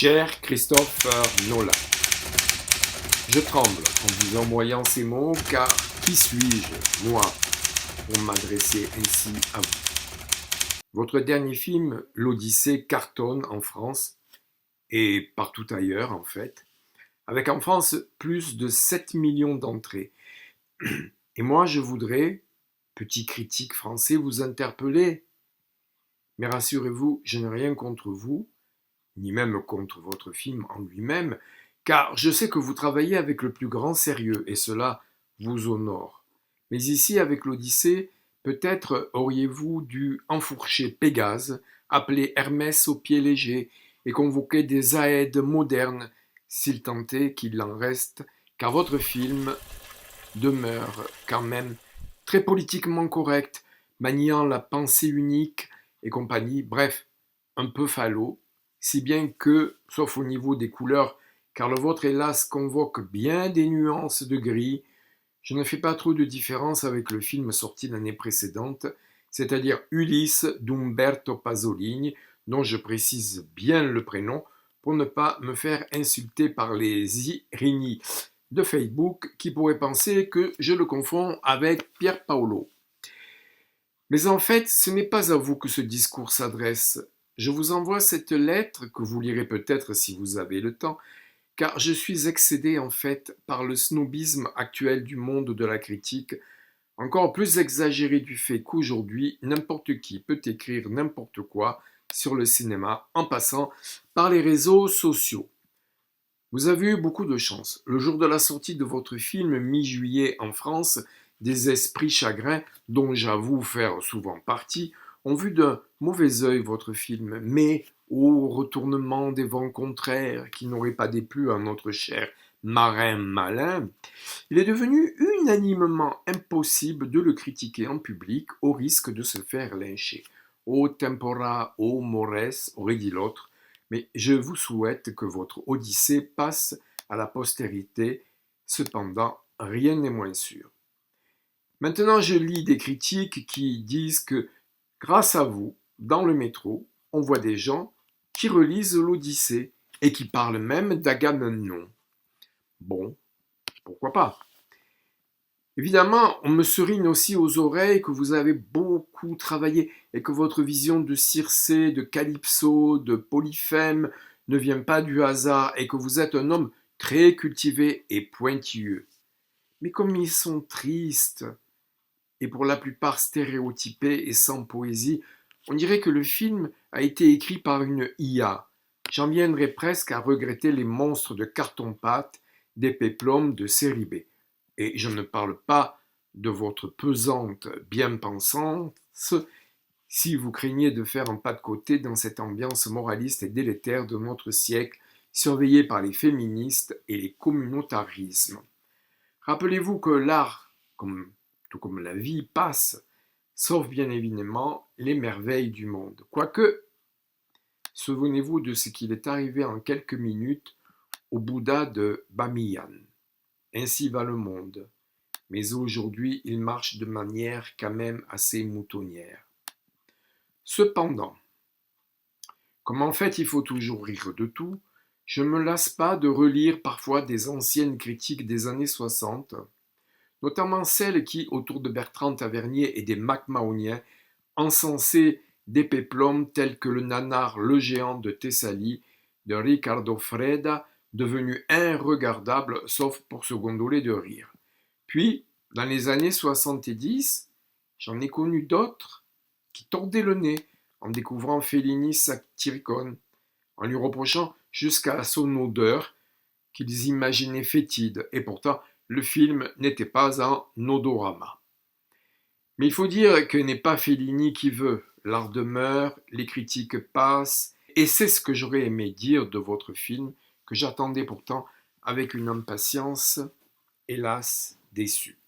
Cher Christopher Nolan, je tremble en vous envoyant ces mots car qui suis-je, moi, pour m'adresser ainsi à vous? Votre dernier film, L'Odyssée, cartonne en France et partout ailleurs en fait, avec en France plus de 7 millions d'entrées. Et moi je voudrais, petit critique français, vous interpeller. Mais rassurez-vous, je n'ai rien contre vous, ni même contre votre film en lui-même, car je sais que vous travaillez avec le plus grand sérieux, et cela vous honore. Mais ici, avec l'Odyssée, peut-être auriez-vous dû enfourcher Pégase, appeler Hermès au pied léger, et convoquer des Aèdes modernes, s'il tentait qu'il en reste, car votre film demeure quand même très politiquement correct, maniant la pensée unique et compagnie, bref, un peu falot, si bien que, sauf au niveau des couleurs, car le vôtre hélas convoque bien des nuances de gris, je ne fais pas trop de différence avec le film sorti l'année précédente, c'est-à-dire Ulysse d'Umberto Pasolini, dont je précise bien le prénom pour ne pas me faire insulter par les Irini de Facebook qui pourraient penser que je le confonds avec Pier Paolo. Mais en fait, ce n'est pas à vous que ce discours s'adresse. Je vous envoie cette lettre que vous lirez peut-être si vous avez le temps, car je suis excédé en fait par le snobisme actuel du monde de la critique, encore plus exagéré du fait qu'aujourd'hui, n'importe qui peut écrire n'importe quoi sur le cinéma en passant par les réseaux sociaux. Vous avez eu beaucoup de chance. Le jour de la sortie de votre film, mi-juillet en France, des esprits chagrins, dont j'avoue faire souvent partie, ont vu d'un mauvais œil votre film, mais au retournement des vents contraires qui n'auraient pas déplu à notre cher marin malin, il est devenu unanimement impossible de le critiquer en public au risque de se faire lyncher. O tempora, o mores, aurait dit l'autre, mais je vous souhaite que votre Odyssée passe à la postérité. Cependant, rien n'est moins sûr. Maintenant, je lis des critiques qui disent que, grâce à vous, dans le métro, on voit des gens qui relisent l'Odyssée et qui parlent même d'Agamemnon. Bon, pourquoi pas? Évidemment, on me serine aussi aux oreilles que vous avez beaucoup travaillé et que votre vision de Circé, de Calypso, de Polyphème ne vient pas du hasard et que vous êtes un homme très cultivé et pointilleux. Mais comme ils sont tristes et pour la plupart stéréotypés et sans poésie, on dirait que le film a été écrit par une IA. J'en viendrais presque à regretter les monstres de carton-pâte des péplums de série B. Et je ne parle pas de votre pesante bien-pensance si vous craignez de faire un pas de côté dans cette ambiance moraliste et délétère de notre siècle, surveillée par les féministes et les communautarismes. Rappelez-vous que l'art, tout comme la vie, passe, sauf bien évidemment les merveilles du monde. Quoique, souvenez-vous de ce qu'il est arrivé en quelques minutes au Bouddha de Bamiyan. Ainsi va le monde, mais aujourd'hui il marche de manière quand même assez moutonnière. Cependant, comme en fait il faut toujours rire de tout, je ne me lasse pas de relire parfois des anciennes critiques des années 60, notamment celles qui, autour de Bertrand Tavernier et des Macmahoniens, encensaient des péplums tels que le nanar Le Géant de Thessalie de Riccardo Freda, devenu irregardable sauf pour se gondoler de rire. Puis, dans les années 70, j'en ai connu d'autres qui tordaient le nez en découvrant Fellini Satyricon, en lui reprochant jusqu'à son odeur qu'ils imaginaient fétide, et pourtant le film n'était pas un odorama. Mais il faut dire que n'est pas Fellini qui veut, l'art demeure, les critiques passent, et c'est ce que j'aurais aimé dire de votre film, que j'attendais pourtant avec une impatience, hélas, déçue.